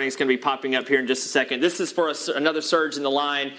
warning is going to be popping up here in just a second. This is for another surge in the line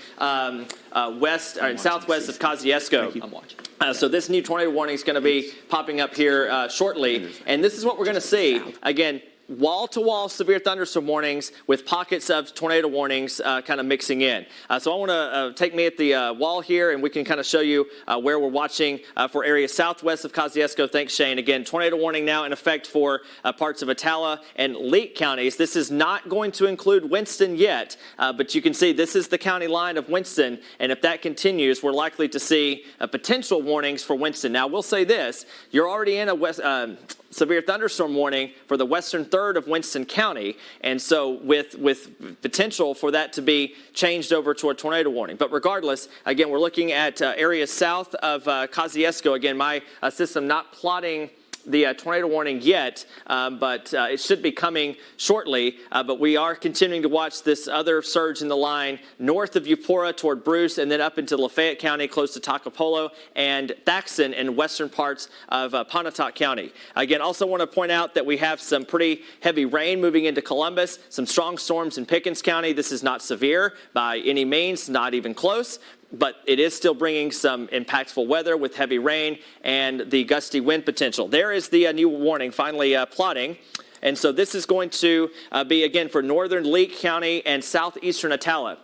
west and southwest of Kosciuszko. I'm watching. So this new tornado warning is going to be popping up here shortly. And this is what we're going to see. Again, wall-to-wall severe thunderstorm warnings with pockets of tornado warnings kind of mixing in. So I want to take me at the wall here, and we can kind of show you where we're watching for areas southwest of Kosciuszko. Thanks, Shane. Again, tornado warning now in effect for parts of Atala and Leake counties. This is not going to include Winston yet, but you can see this is the county line of Winston, and if that continues, we're likely to see potential warnings for Winston. Now, we'll say this. You're already in a severe thunderstorm warning for the western third of Winston County, and so with potential for that to be changed over to a tornado warning. But regardless, again, we're looking at areas south of Kosciuszko. Again, my system not plotting the tornado warning yet, but it should be coming shortly. But we are continuing to watch this other surge in the line north of Eupora toward Bruce and then up into Lafayette County close to Tacopolo and Thaxton in western parts of Pontotoc County. Again, also want to point out that we have some pretty heavy rain moving into Columbus, some strong storms in Pickens County. This is not severe by any means, not even close, but it is still bringing some impactful weather with heavy rain and the gusty wind potential. There is the new warning finally plotting. And so this is going to be, again, for northern Leake County and southeastern Atala.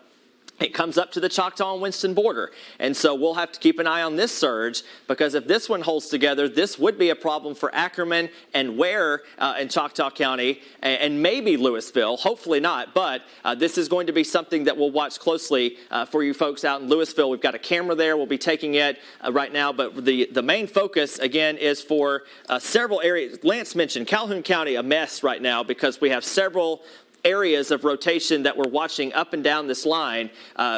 It comes up to the Choctaw and Winston border. And so we'll have to keep an eye on this surge, because if this one holds together, this would be a problem for Ackerman and Ware in Choctaw County and maybe Louisville. Hopefully not, but this is going to be something that we'll watch closely for you folks out in Louisville. We've got a camera there. We'll be taking it right now, but the main focus, again, is for several areas. Lance mentioned Calhoun County, a mess right now because we have several areas of rotation that we're watching up and down this line.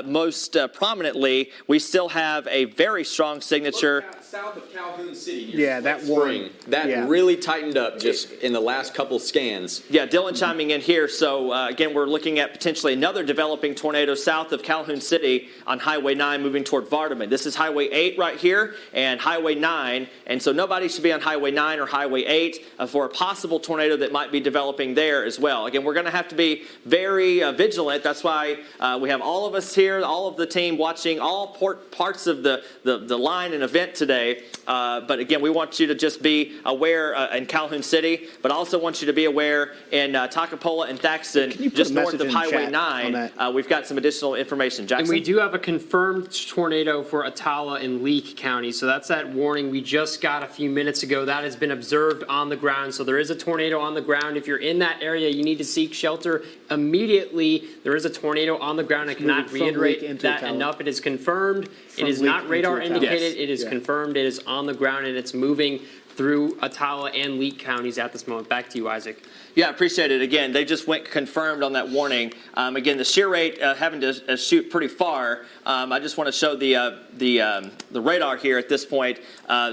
Most prominently, we still have a very strong signature. South of Calhoun City. Yeah, that warning. That really tightened up just in the last couple scans. Yeah, Dylan chiming in here. So, again, we're looking at potentially another developing tornado south of Calhoun City on Highway 9 moving toward Vardaman. This is Highway 8 right here and Highway 9. And so nobody should be on Highway 9 or Highway 8 for a possible tornado that might be developing there as well. Again, we're going to have to be very vigilant. That's why we have all of us here, all of the team watching all parts of the line and event today. But again, we want you to just be aware in Calhoun City, but also want you to be aware in Tacopolo and Thaxton, just north of Highway 9. We've got some additional information. Jackson? And we do have a confirmed tornado for Atala and Leake County. So that's that warning we just got a few minutes ago. That has been observed on the ground. So there is a tornado on the ground. If you're in that area, you need to seek shelter immediately. There is a tornado on the ground. I cannot reiterate that enough. It is confirmed. It is not radar indicated. It is confirmed. It is on the ground, and it's moving through Atala and Leake counties at this moment. Back to you, Isaac. Yeah, I appreciate it. Again, they just went confirmed on that warning. Again, the shear rate having to shoot pretty far. I just want to show the radar here at this point.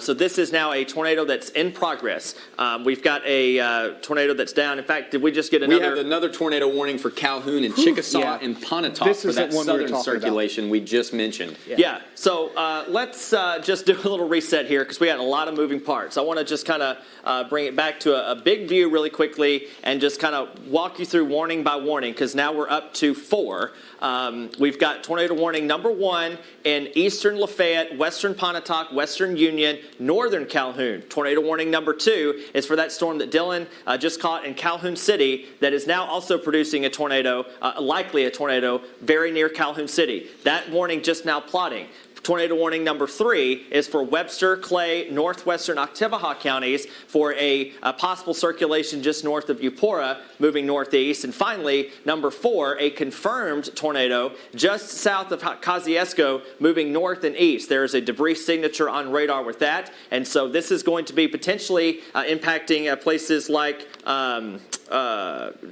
So this is now a tornado that's in progress. We've got a tornado that's down. In fact, did we just get another? We have another tornado warning for Calhoun and Chickasaw and Pontotoc for that southern circulation we just mentioned. Yeah. So let's just do a little reset here because we had a lot of moving parts. I want to just kind of bring it back to a big view really quickly and just kind of walk you through warning by warning because now we're up to 4. We've got tornado warning number 1 in eastern Lafayette, western Pontotoc, western Union, northern Calhoun. Tornado warning number 2 is for that storm that Dylan just caught in Calhoun City that is now also producing a tornado, likely a tornado, very near Calhoun City. That warning just now plotting. Tornado warning number 3 is for Webster, Clay, northwestern Oktibbeha counties for a possible circulation just north of Eupora moving northeast. And finally, number 4, a confirmed tornado just south of Kosciuszko moving north and east. There is a debris signature on radar with that. And so this is going to be potentially impacting places like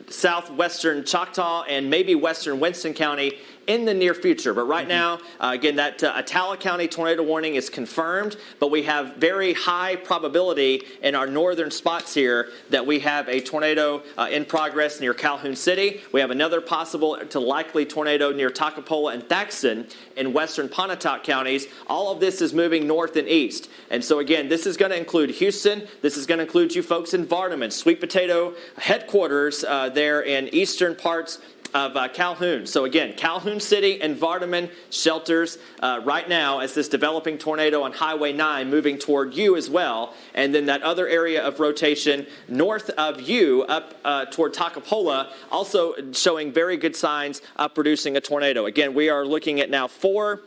southwestern Choctaw and maybe western Winston County in the near future. But right now, again, that Atala County tornado warning is confirmed, but we have very high probability in our northern spots here that we have a tornado in progress near Calhoun City. We have another possible to likely tornado near Takapola and Thaxton in western Pontotoc counties. All of this is moving north and east. And so again, this is going to include Houston. This is going to include you folks in Vardaman, Sweet Potato headquarters there in eastern parts of Calhoun. So again, Calhoun City and Vardaman shelters right now as this developing tornado on Highway 9 moving toward you as well. And then that other area of rotation north of you up toward Takapola also showing very good signs of producing a tornado. Again, we are looking at now 4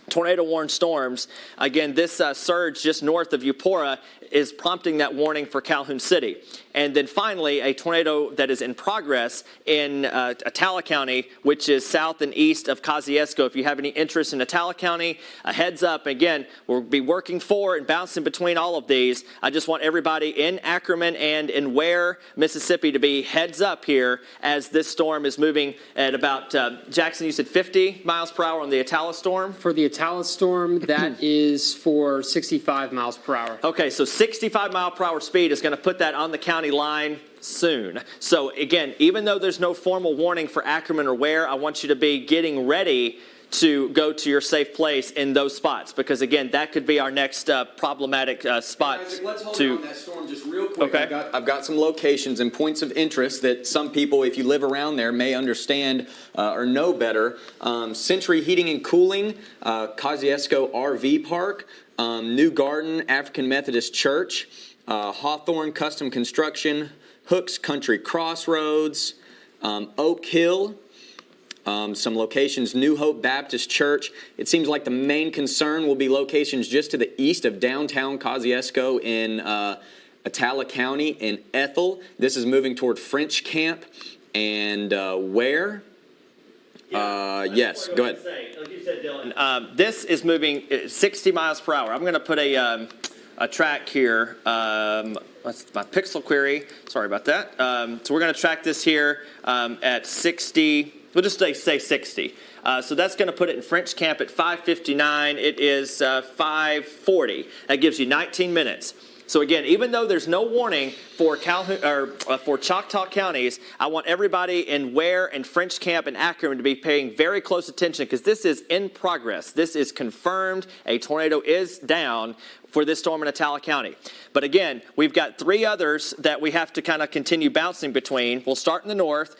tornado-warned storms. Again, this surge just north of Eupora is prompting that warning for Calhoun City. And then finally, a tornado that is in progress in Atala County, which is south and east of Kosciuszko. If you have any interest in Atala County, a heads up. Again, we'll be working for and bouncing between all of these. I just want everybody in Ackerman and in Ware, Mississippi to be heads up here as this storm is moving at about, Jackson, you said 50 miles per hour on the Atala storm? For the Atala storm, that is for 65 miles per hour. Okay, so 65 mile per hour speed is going to put that on the county line soon. So again, even though there's no formal warning for Ackerman or Ware, I want you to be getting ready to go to your safe place in those spots, because again, that could be our next problematic spot. Isaac, let's hold on that storm just real quick. Okay. I've got some locations and points of interest that some people, if you live around there, may understand or know better. Century Heating and Cooling, Kosciuszko RV Park, New Garden African Methodist Church, Hawthorne Custom Construction, Hooks Country Crossroads, Oak Hill, some locations, New Hope Baptist Church. It seems like the main concern will be locations just to the east of downtown Kosciuszko in Atala County in Ethel. This is moving toward French Camp and Ware. Yes, go ahead. Like you said, Dylan, this is moving 60 miles per hour. I'm going to put a track here. That's my pixel query. Sorry about that. So we're going to track this here at 60. We'll just say 60. So that's going to put it in French Camp at 5:59. It is 5:40. That gives you 19 minutes. So again, even though there's no warning for Calhoun or for Choctaw counties, I want everybody in Ware and French Camp and Ackerman to be paying very close attention, because this is in progress. This is confirmed. A tornado is down for this storm in Atala County. But again, we've got 3 others that we have to kind of continue bouncing between. We'll start in the north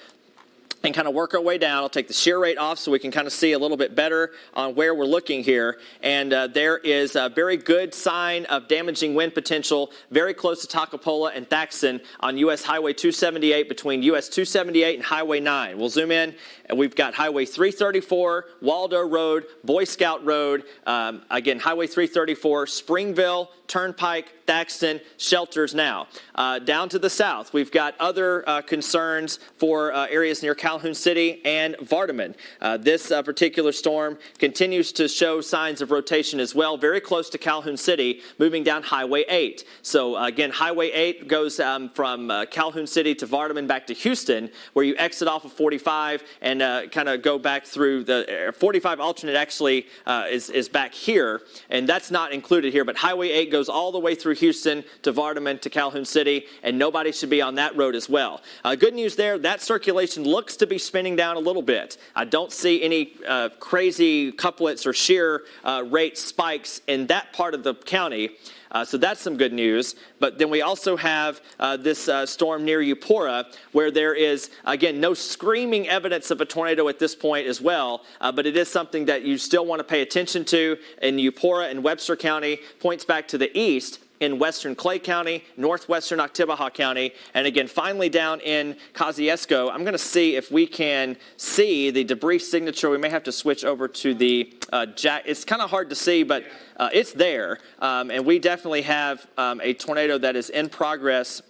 and kind of work our way down. I'll take the shear rate off so we can kind of see a little bit better on where we're looking here. And there is a very good sign of damaging wind potential very close to Takapola and Thaxton on U.S. Highway 278 between U.S. 278 and Highway 9. We'll zoom in, and we've got Highway 334, Waldo Road, Boy Scout Road, again, Highway 334, Springville, Turnpike, Thaxton, shelters now. Down to the south, we've got other concerns for areas near Calhoun City and Vardaman. This particular storm continues to show signs of rotation as well, very close to Calhoun City, moving down Highway 8. So again, Highway 8 goes from Calhoun City to Vardaman back to Houston, where you exit off of 45 and kind of go back through the 45 alternate actually is back here, and that's not included here, but Highway 8 goes all the way through Houston to Vardaman to Calhoun City, and nobody should be on that road as well. Good news there, that circulation looks to be spinning down a little bit. I don't see any crazy couplets or shear rate spikes in that part of the county. So that's some good news. But then we also have this storm near Eupora, where there is, again, no screaming evidence of a tornado at this point as well. But it is something that you still want to pay attention to. In Eupora and Webster County, points back to the east in western Clay County, northwestern Oktibbeha County, and again, finally down in Kosciuszko. I'm going to see if we can see the debris signature. We may have to switch over to the jack. It's kind of hard to see, but it's there. And we definitely have a tornado that is in progress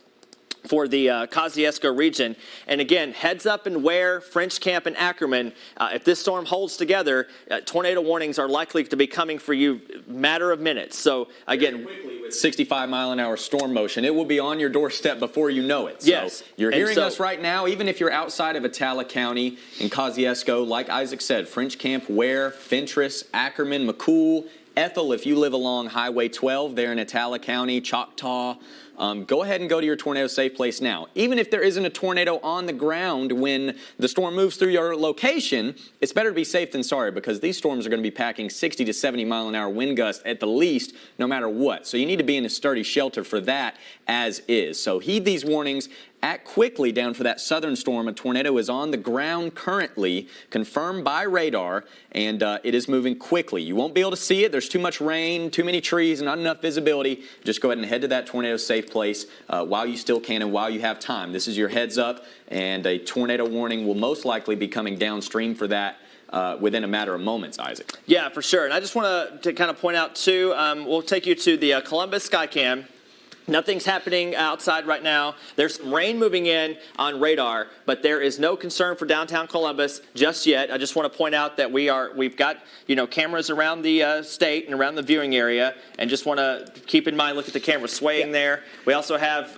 for the Kosciuszko region. And again, heads up in Ware, French Camp, and Ackerman. If this storm holds together, tornado warnings are likely to be coming for you matter of minutes. So again, quickly with 65-mile-an-hour storm motion, it will be on your doorstep before you know it. So yes. You're hearing us right now, even if you're outside of Atala County in Kosciuszko, like Isaac said, French Camp, Ware, Fentress, Ackerman, McCool, Ethel, if you live along Highway 12 there in Atala County, Choctaw, go ahead and go to your tornado safe place now. Even if there isn't a tornado on the ground when the storm moves through your location, it's better to be safe than sorry, because these storms are going to be packing 60 to 70 mile an hour wind gusts at the least, no matter what. So you need to be in a sturdy shelter for that as is. So heed these warnings. Act quickly down for that southern storm. A tornado is on the ground currently, confirmed by radar, and it is moving quickly. You won't be able to see it. There's too much rain, too many trees, not enough visibility. Just go ahead and head to that tornado safe place while you still can and while you have time. This is your heads up, and a tornado warning will most likely be coming downstream for that within a matter of moments, Isaac. Yeah, for sure. And I just want to kind of point out, too, we'll take you to the Columbus Skycam. Nothing's happening outside right now. There's some rain moving in on radar, but there is no concern for downtown Columbus just yet. I just want to point out that we've got cameras around the state and around the viewing area, and just want to keep in mind, look at the camera swaying there. We also have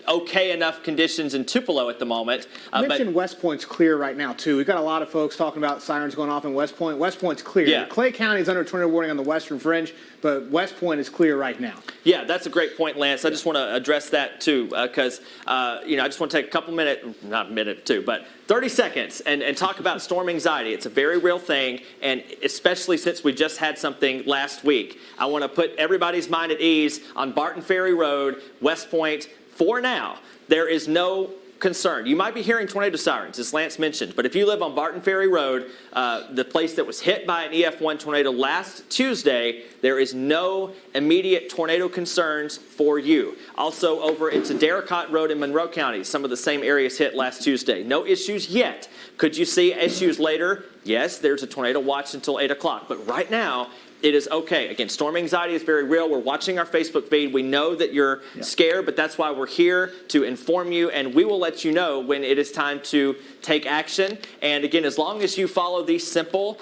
okay enough conditions in Tupelo at the moment. I mentioned West Point's clear right now, too. We've got a lot of folks talking about sirens going off in West Point. West Point's clear. Yeah. Clay County is under a tornado warning on the western fringe, but West Point is clear right now. Yeah, that's a great point, Lance. I just want to address that, too, because, I just want to take a couple minutes, not a minute, too, but 30 seconds and talk about storm anxiety. It's a very real thing, and especially since we just had something last week. I want to put everybody's mind at ease on Barton Ferry Road, West Point. For now, there is no concern. You might be hearing tornado sirens, as Lance mentioned, but if you live on Barton Ferry Road, the place that was hit by an EF1 tornado last Tuesday, there is no immediate tornado concerns for you. Also, over into Darracott Road in Monroe County, some of the same areas hit last Tuesday. No issues yet. Could you see issues later? Yes, there's a tornado watch until 8 o'clock, but right now, it is okay. Again, storm anxiety is very real. We're watching our Facebook feed. We know that you're scared, but that's why we're here to inform you, and we will let you know when it is time to take action. And again, as long as you follow these simple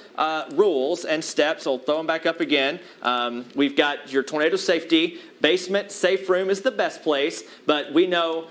rules and steps, I'll throw them back up again. We've got your tornado safety. Basement safe room is the best place, but we know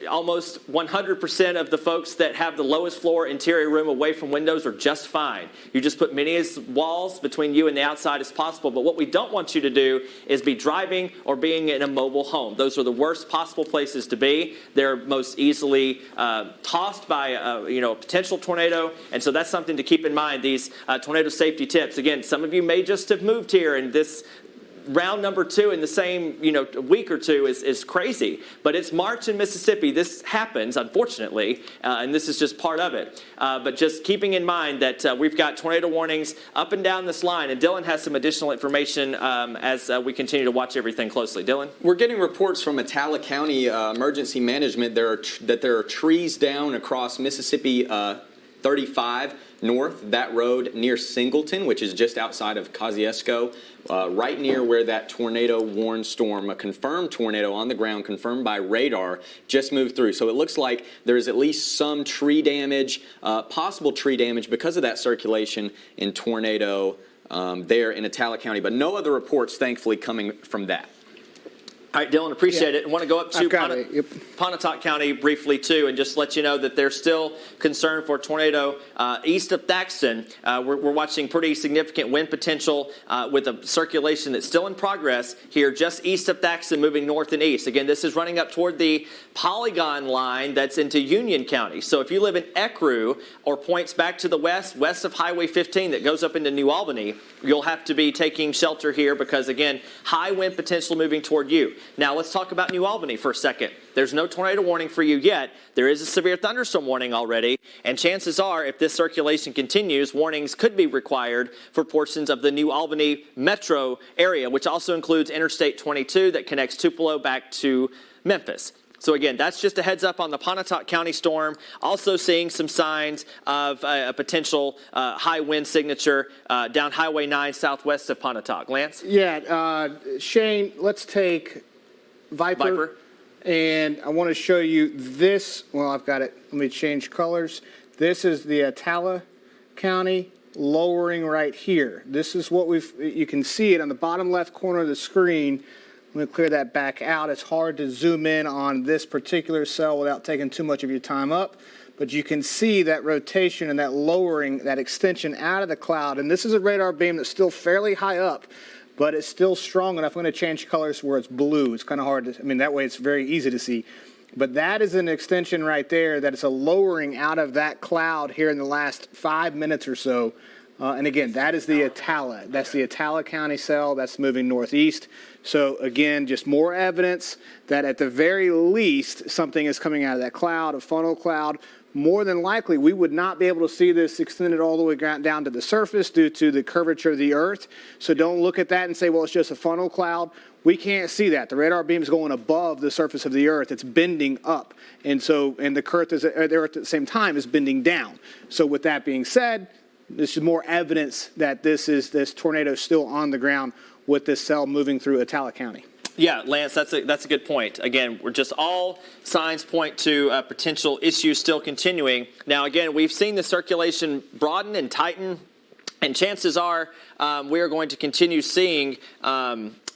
almost 100% of the folks that have the lowest floor interior room away from windows are just fine. You just put many walls between you and the outside as possible, but what we don't want you to do is be driving or being in a mobile home. Those are the worst possible places to be. They're most easily tossed by a potential tornado, and so that's something to keep in mind, these tornado safety tips. Again, some of you may just have moved here, and this round number 2 in the same week or two is crazy, but it's March in Mississippi. This happens, unfortunately, and this is just part of it. But just keeping in mind that we've got tornado warnings up and down this line, and Dylan has some additional information as we continue to watch everything closely. Dylan? We're getting reports from Atala County Emergency Management that there are trees down across Mississippi 35 north, that road near Singleton, which is just outside of Kosciuszko, right near where that tornado warned storm, a confirmed tornado on the ground, confirmed by radar, just moved through. So it looks like there's at least some tree damage, possible tree damage because of that circulation in tornado there in Atala County, but no other reports, thankfully, coming from that. All right, Dylan, appreciate it. I want to go up to Pontotoc County briefly, too, and just let you know that there's still concern for tornado east of Thaxton. We're watching pretty significant wind potential with a circulation that's still in progress here just east of Thaxton, moving north and east. Again, this is running up toward the polygon line that's into Union County. So if you live in Ecru or points back to the west of Highway 15 that goes up into New Albany, you'll have to be taking shelter here because, again, high wind potential moving toward you. Now, let's talk about New Albany for a second. There's no tornado warning for you yet. There is a severe thunderstorm warning already, and chances are, if this circulation continues, warnings could be required for portions of the New Albany metro area, which also includes Interstate 22 that connects Tupelo back to Memphis. So again, that's just a heads up on the Pontotoc County storm. Also seeing some signs of a potential high wind signature down Highway 9 southwest of Pontotoc. Lance? Yeah, Shane, let's take Viper. And I want to show you this. Well, I've got it. Let me change colors. This is the Atala County lowering right here. This is what you can see it on the bottom left corner of the screen. Let me clear that back out. It's hard to zoom in on this particular cell without taking too much of your time up. But you can see that rotation and that lowering, that extension out of the cloud. And this is a radar beam that's still fairly high up, but it's still strong enough. I'm going to change colors where it's blue. It's kind of hard to, that way it's very easy to see. But that is an extension right there that is a lowering out of that cloud here in the last 5 minutes or so. And again, that is the Atala. That's the Atala County cell. That's moving northeast. So again, just more evidence that at the very least, something is coming out of that cloud, a funnel cloud. More than likely, we would not be able to see this extended all the way down to the surface due to the curvature of the Earth. So don't look at that and say, well, it's just a funnel cloud. We can't see that. The radar beam is going above the surface of the Earth. It's bending up. And the Earth at the same time is bending down. So with that being said, this is more evidence that this tornado is still on the ground with this cell moving through Atala County. Yeah, Lance, that's a good point. Again, we're just all signs point to potential issues still continuing. Now, again, we've seen the circulation broaden and tighten, and chances are we are going to continue seeing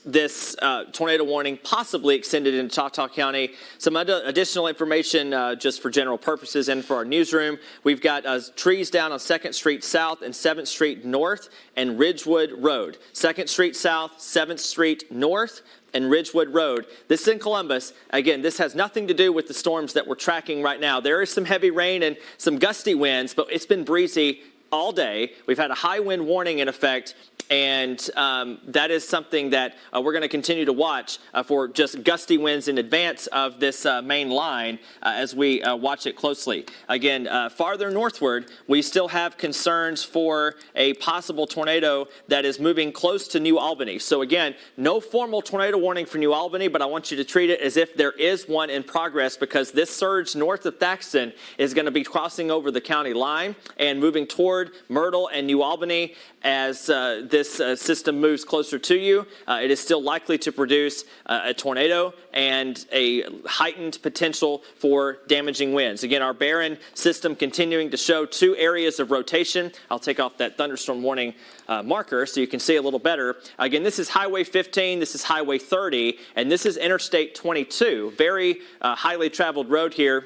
this tornado warning possibly extended in Pontotoc County. Some additional information just for general purposes and for our newsroom. We've got trees down on 2nd Street South and 7th Street North and Ridgewood Road. 2nd Street South, 7th Street North, and Ridgewood Road. This is in Columbus. Again, this has nothing to do with the storms that we're tracking right now. There is some heavy rain and some gusty winds, but it's been breezy all day. We've had a high wind warning in effect, and that is something that we're going to continue to watch for just gusty winds in advance of this main line as we watch it closely. Again, farther northward, we still have concerns for a possible tornado that is moving close to New Albany. So again, no formal tornado warning for New Albany, but I want you to treat it as if there is one in progress, because this surge north of Thaxton is going to be crossing over the county line and moving toward Myrtle and New Albany. As this system moves closer to you, it is still likely to produce a tornado and a heightened potential for damaging winds. Again, our barren system continuing to show 2 areas of rotation. I'll take off that thunderstorm warning marker so you can see a little better. Again, this is Highway 15, this is Highway 30, and this is Interstate 22. Very highly traveled road here.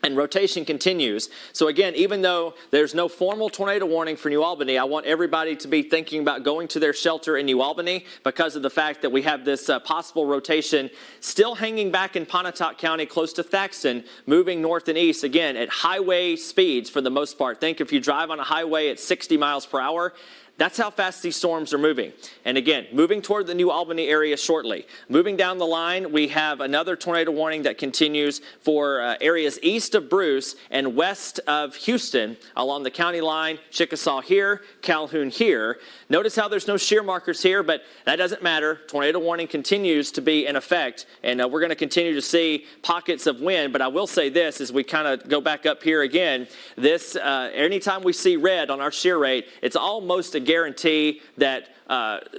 And rotation continues. So again, even though there's no formal tornado warning for New Albany, I want everybody to be thinking about going to their shelter in New Albany because of the fact that we have this possible rotation still hanging back in Pontotoc County close to Thaxton, moving north and east, again, at highway speeds for the most part. Think if you drive on a highway at 60 miles per hour, that's how fast these storms are moving. And again, moving toward the New Albany area shortly. Moving down the line, we have another tornado warning that continues for areas east of Bruce and west of Houston along the county line, Chickasaw here, Calhoun here. Notice how there's no shear markers here, but that doesn't matter. Tornado warning continues to be in effect, and we're going to continue to see pockets of wind. But I will say this as we kind of go back up here again, this anytime we see red on our shear rate, it's almost a guarantee that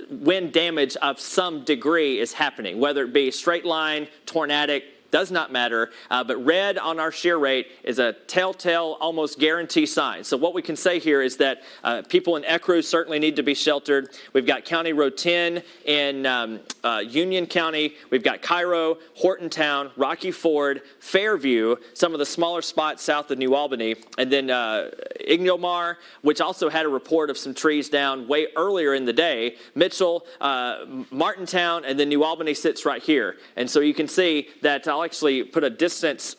wind damage of some degree is happening, whether it be straight line, tornadic, does not matter, but red on our shear rate is a telltale, almost guarantee sign. So what we can say here is that people in Ecru certainly need to be sheltered. We've got County Road 10 in Union County. We've got Cairo, Hortontown, Rocky Ford, Fairview, some of the smaller spots south of New Albany, and then Ignomar, which also had a report of some trees down way earlier in the day. Mitchell, Martintown, and then New Albany sits right here. And so you can see that I'll actually put a distance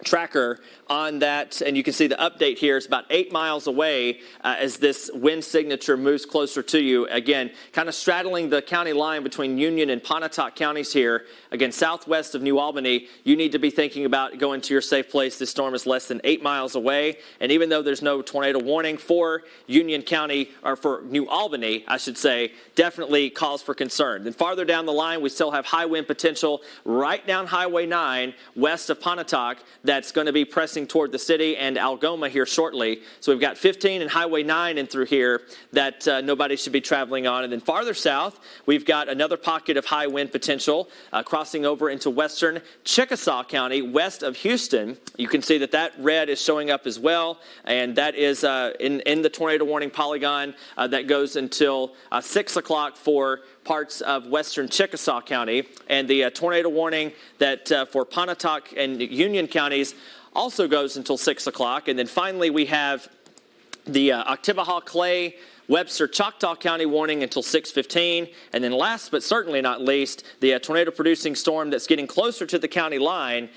tracker on that, and you can see the update here is about 8 miles away as this wind signature moves closer to you. Again, kind of straddling the county line between Union and Pontotoc counties here. Again, southwest of New Albany, you need to be thinking about going to your safe place. This storm is less than 8 miles away, and even though there's no tornado warning for Union County, or for New Albany, I should say, definitely cause for concern. Then farther down the line, we still have high wind potential right down Highway 9 west of Pontotoc that's going to be pressing toward the city and Algoma here shortly. So we've got 15 and Highway 9 in through here that nobody should be traveling on. And then farther south, we've got another pocket of high wind potential crossing over into western Chickasaw County, west of Houston. You can see that red is showing up as well, and that is in the tornado warning polygon that goes until 6 o'clock for parts of western Chickasaw County, and the tornado warning that for Pontotoc and Union counties also goes until 6 o'clock. And then finally we have the Oktibbeha, Clay, Webster, Choctaw County warning until 6:15. And then last but certainly not least, the tornado-producing storm that's getting closer to the county line.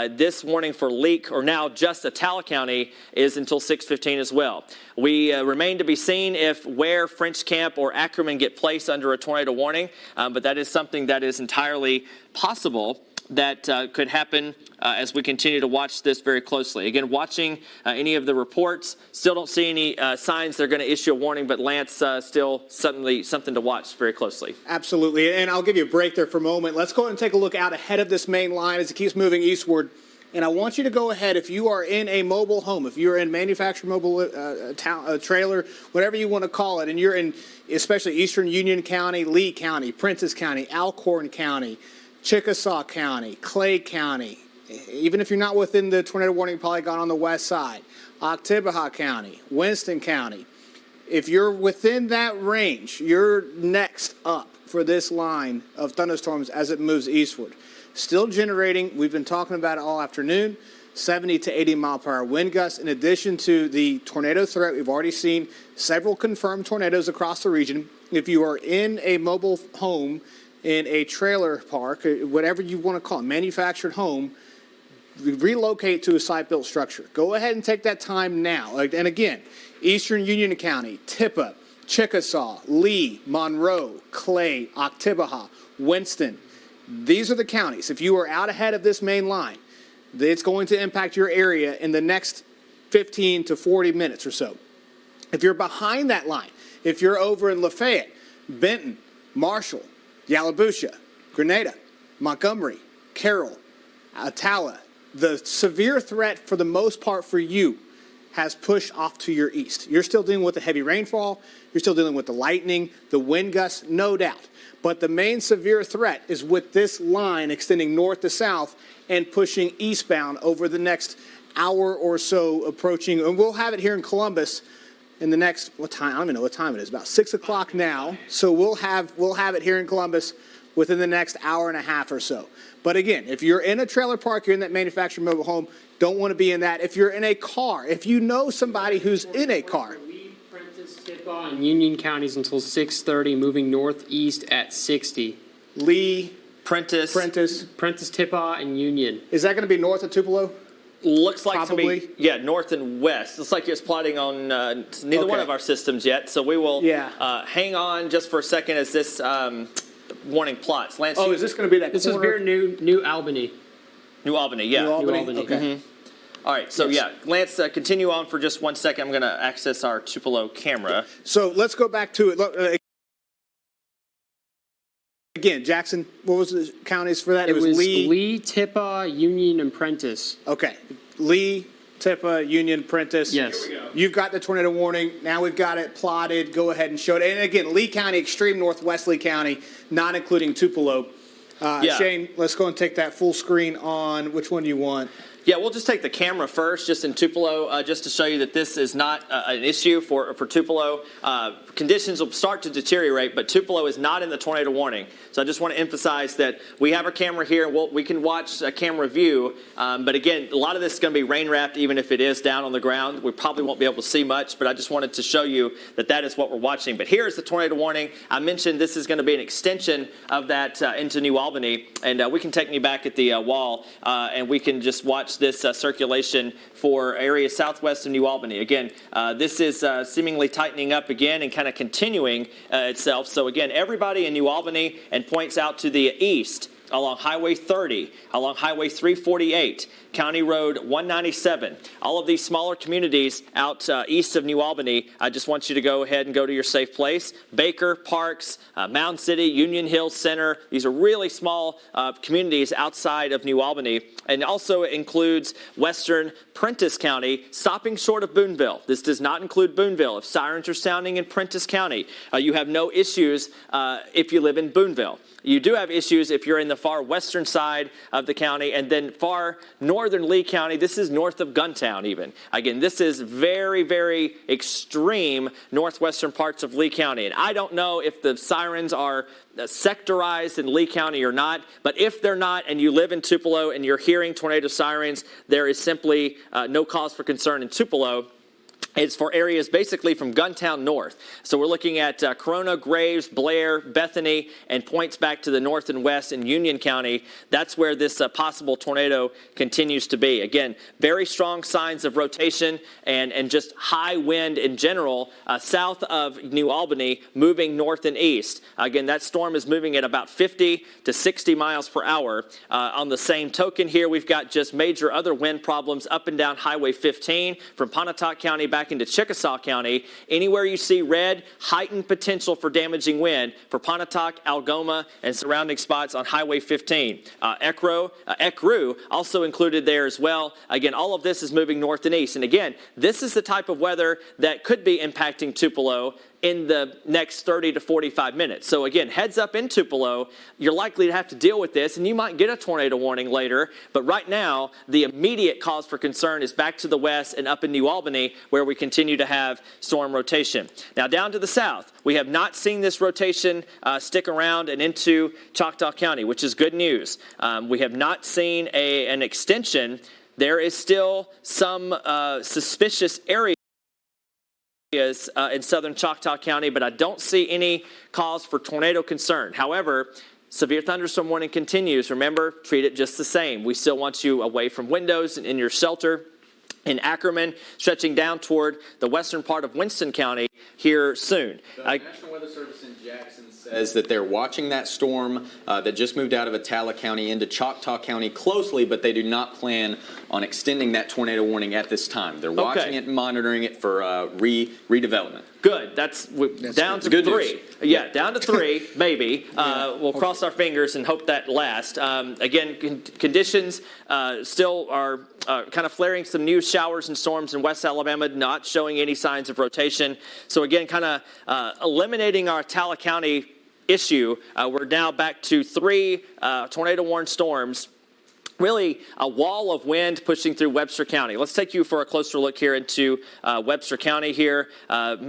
This warning for Leake, or now just Atala County, is until 6:15 as well. We remain to be seen where French Camp or Ackerman get placed under a tornado warning, but that is something that is entirely possible that could happen as we continue to watch this very closely. Again, watching any of the reports, still don't see any signs they're going to issue a warning, but Lance, still suddenly something to watch very closely. Absolutely, and I'll give you a break there for a moment. Let's go ahead and take a look out ahead of this main line as it keeps moving eastward. And I want you to go ahead, if you are in a mobile home, if you're in manufactured mobile trailer, whatever you want to call it, and you're in especially eastern Union County, Lee County, Prentiss County, Alcorn County, Chickasaw County, Clay County, even if you're not within the tornado warning polygon on the west side, Oktibbeha County, Winston County, if you're within that range, you're next up for this line of thunderstorms as it moves eastward. Still generating, we've been talking about it all afternoon, 70 to 80 mile per hour wind gusts. In addition to the tornado threat, we've already seen several confirmed tornadoes across the region. If you are in a mobile home, in a trailer park, whatever you want to call it, manufactured home, relocate to a site-built structure. Go ahead and take that time now. And again, eastern Union County, Tippa, Chickasaw, Lee, Monroe, Clay, Oktibbeha, Winston. These are the counties. If you are out ahead of this main line, it's going to impact your area in the next 15 to 40 minutes or so. If you're behind that line, if you're over in Lafayette, Benton, Marshall, Yalobusha, Grenada, Montgomery, Carroll, Atala, the severe threat for the most part for you has pushed off to your east. You're still dealing with the heavy rainfall. You're still dealing with the lightning, the wind gusts, no doubt. But the main severe threat is with this line extending north to south and pushing eastbound over the next hour or so approaching. And we'll have it here in Columbus in the next, what time? I don't even know what time it is. About 6 o'clock now. So we'll have it here in Columbus within the next hour and a half or so. But again, if you're in a trailer park, you're in that manufactured mobile home, don't want to be in that. If you're in a car, if you know somebody who's in a car. Lee, Prentiss, Tippa, and Union counties until 6:30, moving northeast at 60. Lee, Prentiss, Tippa, and Union. Is that going to be north of Tupelo? Looks like Probably. to be, north and west. Looks like it's plotting on neither one of our systems yet. So we will hang on just for a second as this warning plots. Lance, is this going to be that This corner? is near New Albany. New Albany, yeah. New Albany? Albany. Okay. Mm-hmm. All right, so Lance, continue on for just 1 second. I'm going to access our Tupelo camera. So let's go back to it. Again, Jackson, what was the counties for that? It was Lee, Tippa, Union, and Prentiss. Okay. Lee, Tippa, Union, Prentiss. Yes. You've got the tornado warning. Now we've got it plotted. Go ahead and show it. And again, Lee County, extreme northwest Lee County, not including Tupelo. Shane, let's go and take that full screen on. Which one do you want? Yeah, we'll just take the camera first, just in Tupelo, just to show you that this is not an issue for Tupelo. Conditions will start to deteriorate, but Tupelo is not in the tornado warning. So I just want to emphasize that we have our camera here. We can watch a camera view, but again, a lot of this is going to be rain wrapped, even if it is down on the ground. We probably won't be able to see much, but I just wanted to show you that that is what we're watching. But here's the tornado warning. I mentioned this is going to be an extension of that into New Albany, and we can take me back at the wall, and we can just watch this circulation for areas southwest of New Albany. Again, this is seemingly tightening up again and kind of continuing itself. So again, everybody in New Albany and points out to the east along Highway 30, along Highway 348, County Road 197. All of these smaller communities out east of New Albany, I just want you to go ahead and go to your safe place. Baker, Parks, Mound City, Union Hill Center. These are really small communities outside of New Albany. And also it includes western Prentiss County, stopping short of Boonville. This does not include Boonville. If sirens are sounding in Prentiss County, you have no issues if you live in Boonville. You do have issues if you're in the far western side of the county, and then far northern Lee County. This is north of Guntown even. Again, this is very, very extreme northwestern parts of Lee County. And I don't know if the sirens are sectorized in Lee County or not, but if they're not and you live in Tupelo and you're hearing tornado sirens, there is simply no cause for concern in Tupelo. It's for areas basically from Guntown north. So we're looking at Corona, Graves, Blair, Bethany, and points back to the north and west in Union County. That's where this possible tornado continues to be. Again, very strong signs of rotation and just high wind in general south of New Albany, moving north and east. Again, that storm is moving at about 50 to 60 miles per hour. On the same token here, we've got just major other wind problems up and down Highway 15 from Pontotoc County back into Chickasaw County. Anywhere you see red, heightened potential for damaging wind for Pontotoc, Algoma, and surrounding spots on Highway 15. Ecru also included there as well. Again, all of this is moving north and east. And again, this is the type of weather that could be impacting Tupelo in the next 30 to 45 minutes. So again, heads up in Tupelo, you're likely to have to deal with this, and you might get a tornado warning later. But right now, the immediate cause for concern is back to the west and up in New Albany, where we continue to have storm rotation. Now down to the south, we have not seen this rotation stick around and into Choctaw County, which is good news. We have not seen an extension. There is still some suspicious areas in southern Choctaw County, but I don't see any cause for tornado concern. However, severe thunderstorm warning continues. Remember, treat it just the same. We still want you away from windows and in your shelter. In Ackerman, stretching down toward the western part of Winston County here soon. The National Weather Service in Jackson says that they're watching that storm that just moved out of Atala County into Choctaw County closely, but they do not plan on extending that tornado warning at this time. They're watching it and monitoring it for redevelopment. Good. That's down to good 3. News. Yeah, down to 3, maybe. We'll cross our fingers and hope that lasts. Again, conditions still are kind of flaring some new showers and storms in West Alabama, not showing any signs of rotation. So again, kind of eliminating our Atala County issue. We're now back to 3 tornado-warned storms. Really a wall of wind pushing through Webster County. Let's take you for a closer look here into Webster County here,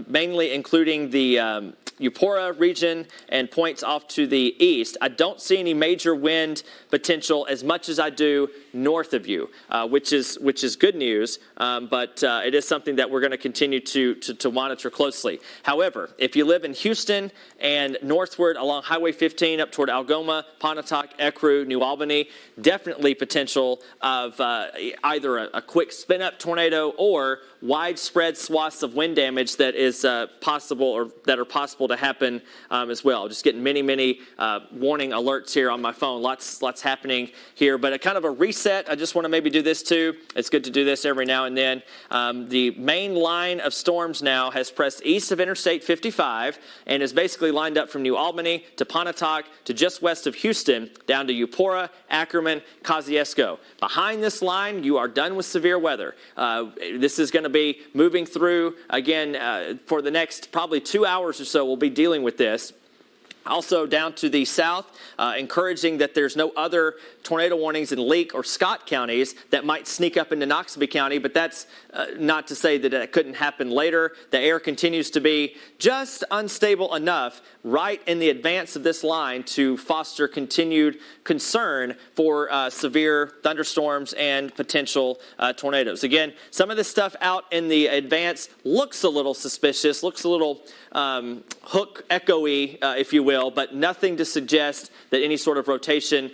mainly including the Eupora region and points off to the east. I don't see any major wind potential as much as I do north of you, which is good news, but it is something that we're going to continue to monitor closely. However, if you live in Houston and northward along Highway 15 up toward Algoma, Pontotoc, Ecru, New Albany, definitely potential of either a quick spin-up tornado or widespread swaths of wind damage that is possible or that are possible to happen as well. Just getting many warning alerts here on my phone. Lots happening here, but a kind of a reset. I just want to maybe do this too. It's good to do this every now and then. The main line of storms now has pressed east of Interstate 55 and is basically lined up from New Albany to Pontotoc to just west of Houston down to Eupora, Ackerman, Kosciuszko. Behind this line, you are done with severe weather. This is going to be moving through again for the next probably 2 hours or so. We'll be dealing with this. Also down to the south, encouraging that there's no other tornado warnings in Leake or Scott counties that might sneak up into Noxubee County, but that's not to say that it couldn't happen later. The air continues to be just unstable enough right in the advance of this line to foster continued concern for severe thunderstorms and potential tornadoes. Again, some of this stuff out in the advance looks a little suspicious, looks a little hook echoey, if you will. will, but nothing to suggest that any sort of rotation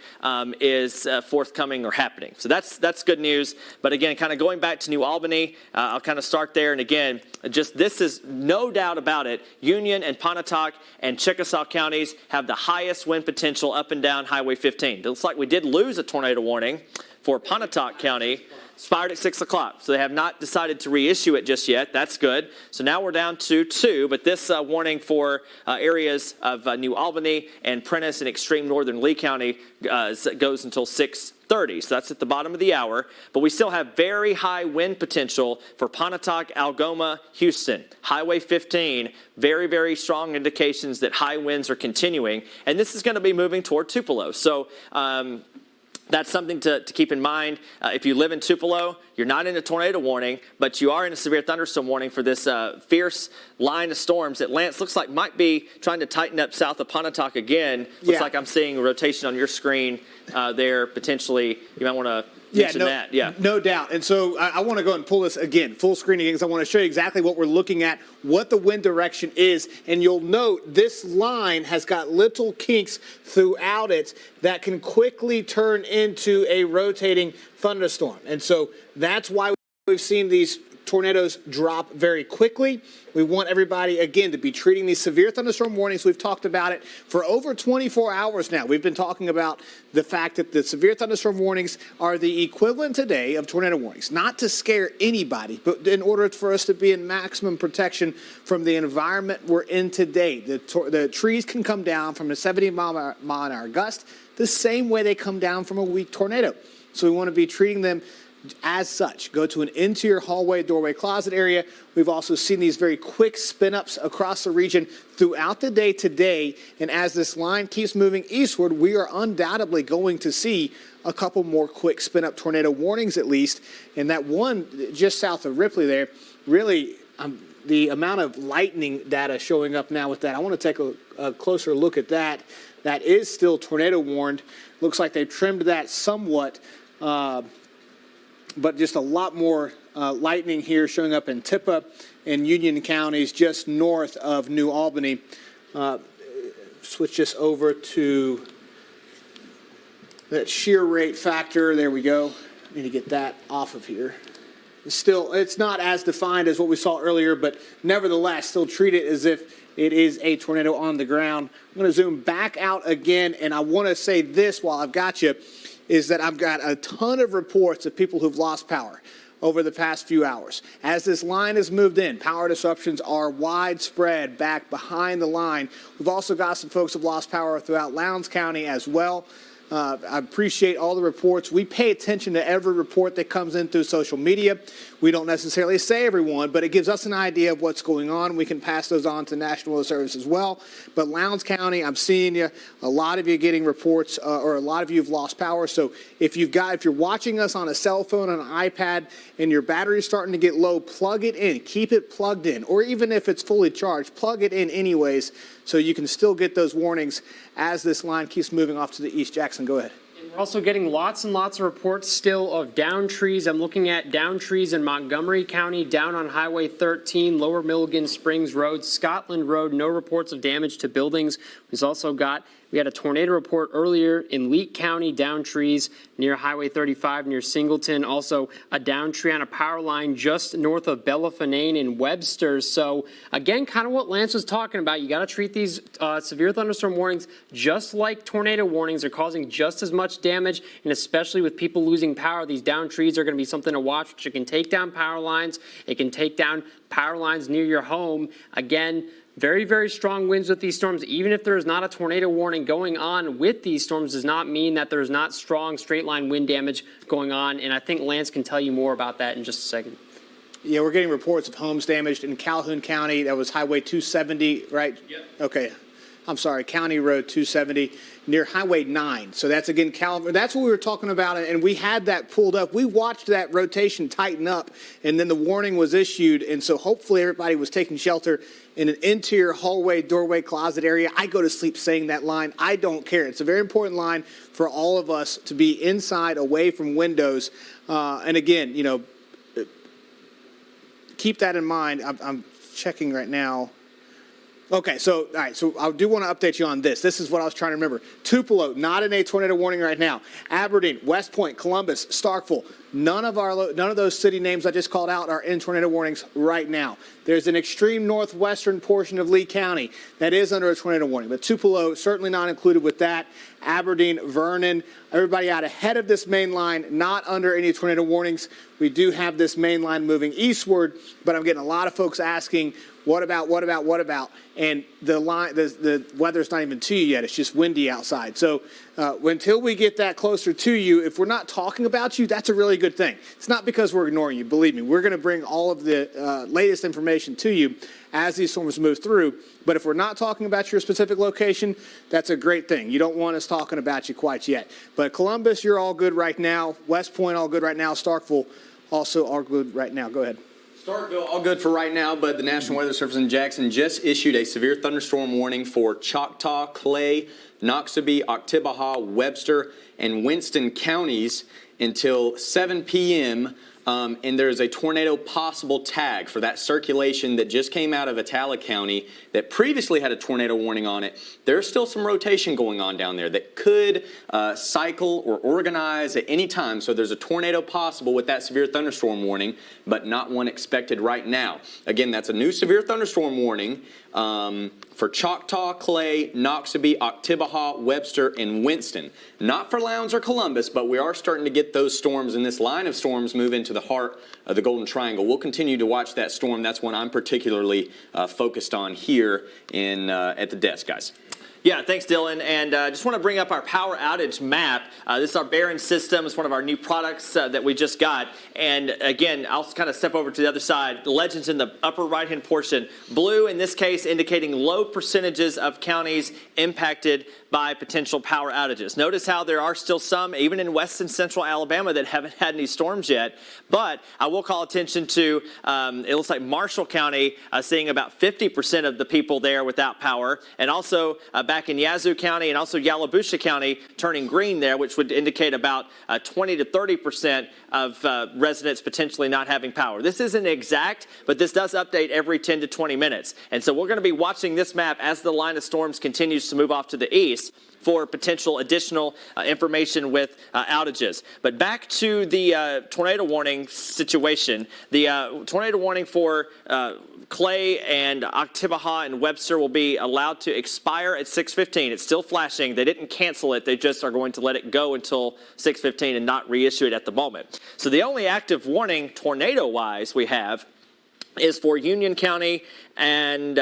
is forthcoming or happening. So that's good news. But again, kind of going back to New Albany, I'll kind of start there. And again, just this is no doubt about it. Union and Pontotoc and Chickasaw counties have the highest wind potential up and down Highway 15. It looks like we did lose a tornado warning for Pontotoc County. Expired at 6 o'clock, so they have not decided to reissue it just yet. That's good. So now we're down to 2, but this warning for areas of New Albany and Prentiss and extreme northern Lee County goes until 6:30. So that's at the bottom of the hour. But we still have very high wind potential for Pontotoc, Algoma, Houston. Highway 15, very, very strong indications that high winds are continuing. And this is going to be moving toward Tupelo. So that's something to keep in mind. If you live in Tupelo, you're not in a tornado warning, but you are in a severe thunderstorm warning for this fierce line of storms that Lance looks like might be trying to tighten up south of Pontotoc again. Looks like I'm seeing a rotation on your screen there potentially. You might want to mention that. Yeah, no doubt. And so I want to go and pull this again, full screen again, because I want to show you exactly what we're looking at, what the wind direction is. And you'll note this line has got little kinks throughout it that can quickly turn into a rotating thunderstorm. And so that's why we've seen these tornadoes drop very quickly. We want everybody, again, to be treating these severe thunderstorm warnings. We've talked about it for over 24 hours now. We've been talking about the fact that the severe thunderstorm warnings are the equivalent today of tornado warnings. Not to scare anybody, but in order for us to be in maximum protection from the environment we're in today. The trees can come down from a 70-mile-an-hour gust the same way they come down from a weak tornado. So we want to be treating them as such. Go to an interior hallway, doorway, closet area. We've also seen these very quick spin-ups across the region throughout the day today. And as this line keeps moving eastward, we are undoubtedly going to see a couple more quick spin-up tornado warnings at least. And that one just south of Ripley there, really the amount of lightning data showing up now with that. I want to take a closer look at that. That is still tornado warned. Looks like they've trimmed that somewhat. But just a lot more lightning here showing up in Tippah and Union counties just north of New Albany. Switch this over to that shear rate factor. There we go. Need to get that off of here. It's not as defined as what we saw earlier, but nevertheless, still treat it as if it is a tornado on the ground. I'm going to zoom back out again, and I want to say this while I've got you, is that I've got a ton of reports of people who've lost power over the past few hours. As this line has moved in, power disruptions are widespread back behind the line. We've also got some folks who've lost power throughout Lowndes County as well. I appreciate all the reports. We pay attention to every report that comes in through social media. We don't necessarily say everyone, but it gives us an idea of what's going on. We can pass those on to National Weather Service as well. But Lowndes County, I'm seeing you. A lot of you getting reports, or a lot of you have lost power. So if you're watching us on a cell phone, on an iPad, and your battery's starting to get low, plug it in. Keep it plugged in. Or even if it's fully charged, plug it in anyways, so you can still get those warnings as this line keeps moving off to the east. Jackson, go ahead. We're also getting lots and lots of reports still of down trees. I'm looking at down trees in Montgomery County, down on Highway 13, Lower Milligan Springs Road, Scotland Road. No reports of damage to buildings. We had a tornado report earlier in Leake County, down trees near Highway 35 near Singleton. Also a down tree on a power line just north of Bellefontaine in Webster. So again, kind of what Lance was talking about. You got to treat these severe thunderstorm warnings just like tornado warnings. They're causing just as much damage, and especially with people losing power, these down trees are going to be something to watch. Which it can take down power lines. It can take down power lines near your home. Again, very, very strong winds with these storms. Even if there is not a tornado warning going on with these storms, does not mean that there's not strong straight line wind damage going on. And I think Lance can tell you more about that in just a second. Yeah, we're getting reports of homes damaged in Calhoun County. That was Highway 270, right? Yep. Okay. I'm sorry, County Road 270 near Highway 9. So that's, again, Calhoun. That's what we were talking about, and we had that pulled up. We watched that rotation tighten up, and then the warning was issued, and so hopefully everybody was taking shelter in an interior hallway, doorway, closet area. I go to sleep saying that line. I don't care. It's a very important line for all of us to be inside, away from windows. And again, keep that in mind. I'm checking right now. Okay, so, all right, so I do want to update you on this. This is what I was trying to remember. Tupelo, not in a tornado warning right now. Aberdeen, West Point, Columbus, Starkville, none of those city names I just called out are in tornado warnings right now. There's an extreme northwestern portion of Lee County that is under a tornado warning, but Tupelo certainly not included with that. Aberdeen, Vernon, everybody out ahead of this main line, not under any tornado warnings. We do have this main line moving eastward, but I'm getting a lot of folks asking, what about? And the weather's not even to you yet. It's just windy outside. So until we get that closer to you, if we're not talking about you, that's a really good thing. It's not because we're ignoring you. Believe me, we're going to bring all of the latest information to you as these storms move through. But if we're not talking about your specific location, that's a great thing. You don't want us talking about you quite yet. But Columbus, you're all good right now. West Point, all good right now. Starkville, also all good right now. Go ahead. Starkville, all good for right now, but the National Weather Service in Jackson just issued a severe thunderstorm warning for Choctaw, Clay, Noxubee, Oktibbeha, Webster, and Winston counties until 7 p.m., and there's a tornado possible tag for that circulation that just came out of Atala County that previously had a tornado warning on it. There's still some rotation going on down there that could cycle or organize at any time. So there's a tornado possible with that severe thunderstorm warning, but not one expected right now. Again, that's a new severe thunderstorm warning for Choctaw, Clay, Noxubee, Oktibbeha, Webster, and Winston. Not for Lowndes or Columbus, but we are starting to get those storms in this line of storms move into the heart of the Golden Triangle. We'll continue to watch that storm. That's one I'm particularly focused on here at the desk, guys. Yeah, thanks, Dylan. And just want to bring up our power outage map. This is our Barron system. It's one of our new products that we just got. And again, I'll kind of step over to the other side. The legend's in the upper right-hand portion. Blue, in this case, indicating low percentages of counties impacted by potential power outages. Notice how there are still some, even in west and central Alabama, that haven't had any storms yet. But I will call attention to, it looks like Marshall County seeing about 50% of the people there without power. And also back in Yazoo County and also Yalobusha County turning green there, which would indicate about 20 to 30% of residents potentially not having power. This isn't exact, but this does update every 10 to 20 minutes. And so we're going to be watching this map as the line of storms continues to move off to the east for potential additional information with outages. But back to the tornado warning situation. The tornado warning for Clay and Oktibbeha and Webster will be allowed to expire at 6:15. It's still flashing. They didn't cancel it. They just are going to let it go until 6:15 and not reissue it at the moment. So the only active warning tornado-wise we have is for Union County and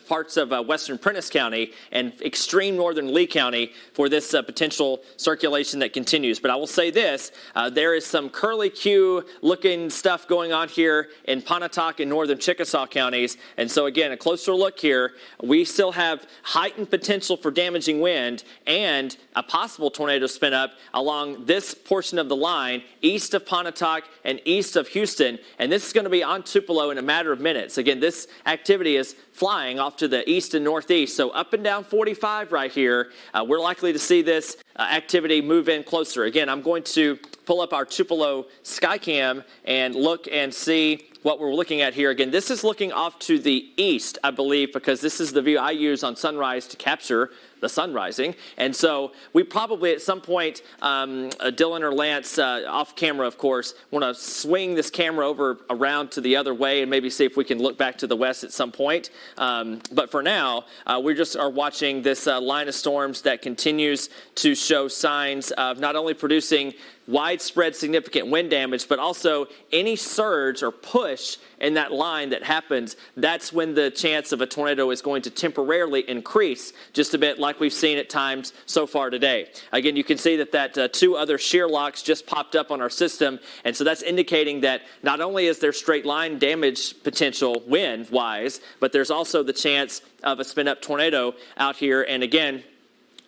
parts of western Prentiss County and extreme northern Lee County for this potential circulation that continues. But I will say this, there is some curly-Q looking stuff going on here in Pontotoc and northern Chickasaw counties. And so again, a closer look here, we still have heightened potential for damaging wind and a possible tornado spin up along this portion of the line east of Pontotoc and east of Houston. And this is going to be on Tupelo in a matter of minutes. Again, this activity is flying off to the east and northeast. So up and down 45 right here, we're likely to see this activity move in closer. Again, I'm going to pull up our Tupelo Skycam and look and see what we're looking at here. Again, this is looking off to the east, I believe, because this is the view I use on sunrise to capture the sun rising. And so we probably at some point, Dylan or Lance, off camera, of course, want to swing this camera over around to the other way and maybe see if we can look back to the west at some point. But for now, we just are watching this line of storms that continues to show signs of not only producing widespread significant wind damage, but also any surge or push in that line that happens, that's when the chance of a tornado is going to temporarily increase just a bit like we've seen at times so far today. Again, you can see that two other shear locks just popped up on our system, and so that's indicating that not only is there straight line damage potential wind-wise, but there's also the chance of a spin-up tornado out here. And again,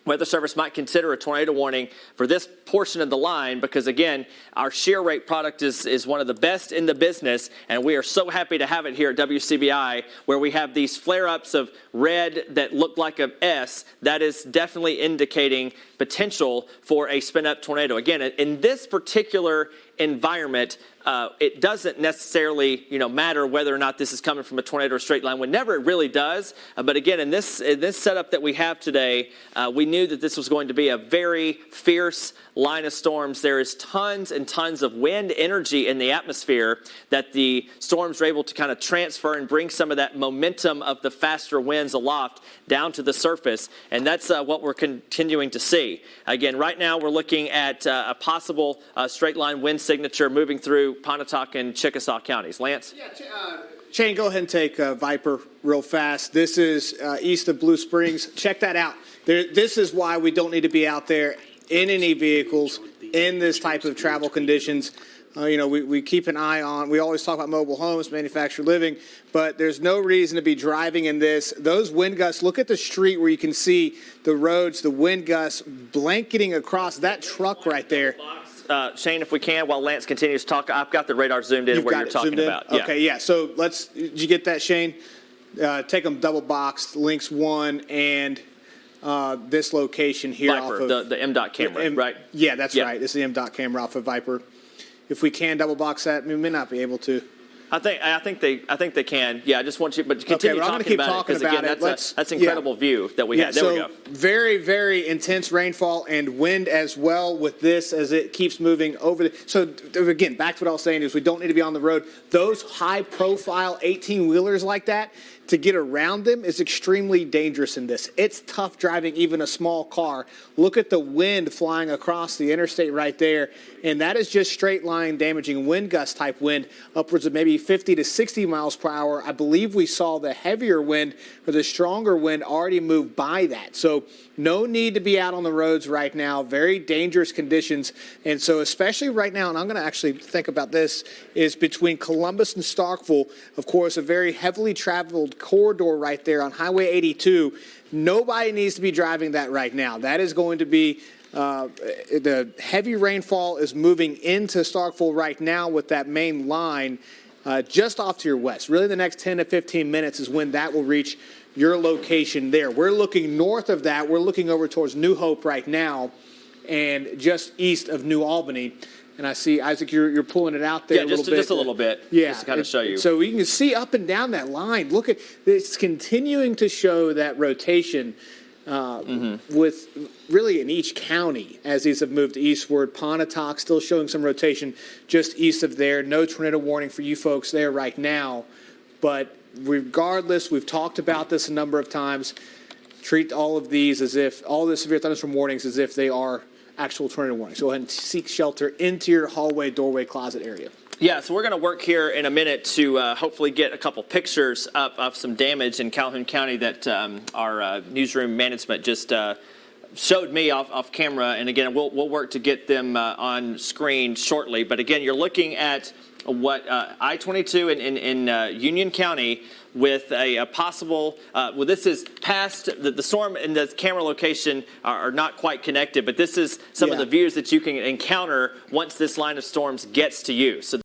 Weather Service might consider a tornado warning for this portion of the line because, again, our shear rate product is one of the best in the business, and we are so happy to have it here at WCBI where we have these flare-ups of red that look like an S. That is definitely indicating potential for a spin-up tornado. Again, in this particular environment, it doesn't necessarily, matter whether or not this is coming from a tornado or straight line wind. Never it really does. But again, in this setup that we have today, we knew that this was going to be a very fierce line of storms. There is tons and tons of wind energy in the atmosphere that the storms are able to kind of transfer and bring some of that momentum of the faster winds aloft down to the surface. And that's what we're continuing to see. Again, right now we're looking at a possible straight line wind signature moving through Pontotoc and Chickasaw counties. Lance? Yeah, Shane, go ahead and take Viper real fast. This is east of Blue Springs. Check that out. This is why we don't need to be out there in any vehicles in this type of travel conditions. We keep an eye on, we always talk about mobile homes, manufactured living, but there's no reason to be driving in this. Those wind gusts, look at the street where you can see the roads, the wind gusts blanketing across that truck right there. Shane, if we can, while Lance continues to talk, I've got the radar zoomed in where you're talking about. Yeah. Okay, yeah. So did you get that, Shane? Take them double boxed, links 1 and this location here. Viper, off of the MDOT camera, right? Yeah, that's right. This is the MDOT camera off of Viper. If we can double box that, we may not be able to. I think they can. Yeah, I just want you, but continue talking about it, because again, that's an incredible view that we had. There we go. Very, very intense rainfall and wind as well with this as it keeps moving over. So again, back to what I was saying is we don't need to be on the road. Those high-profile 18-wheelers like that, to get around them is extremely dangerous in this. It's tough driving even a small car. Look at the wind flying across the interstate right there, and that is just straight line damaging wind gust type wind, upwards of maybe 50 to 60 miles per hour. I believe we saw the heavier wind or the stronger wind already move by that. So no need to be out on the roads right now. Very dangerous conditions. And so especially right now, and I'm going to actually think about this, is between Columbus and Starkville, of course, a very heavily traveled corridor right there on Highway 82. Nobody needs to be driving that right now. That is going to be the heavy rainfall is moving into Starkville right now with that main line just off to your west. Really the next 10 to 15 minutes is when that will reach your location there. We're looking north of that. We're looking over towards New Hope right now and just east of New Albany. And I see, Isaac, you're pulling it out there a little bit. Just a little bit. Yeah. Just to kind of show you. So we can see up and down that line. Look at it's continuing to show that rotation with really in each county as these have moved eastward. Pontotoc still showing some rotation just east of there. No tornado warning for you folks there right now. But regardless, we've talked about this a number of times. Treat all of these as if, all the severe thunderstorm warnings as if they are actual tornado warnings. Go ahead and seek shelter into your hallway, doorway, closet area. Yeah, so we're going to work here in a minute to hopefully get a couple pictures up of some damage in Calhoun County that our newsroom management just showed me off camera. And again, we'll work to get them on screen shortly. But again, you're looking at what I-22 in Union County with a possible, well, this is past, the storm and the camera location are not quite connected, but this is some of the views that you can encounter once this line of storms gets to you. So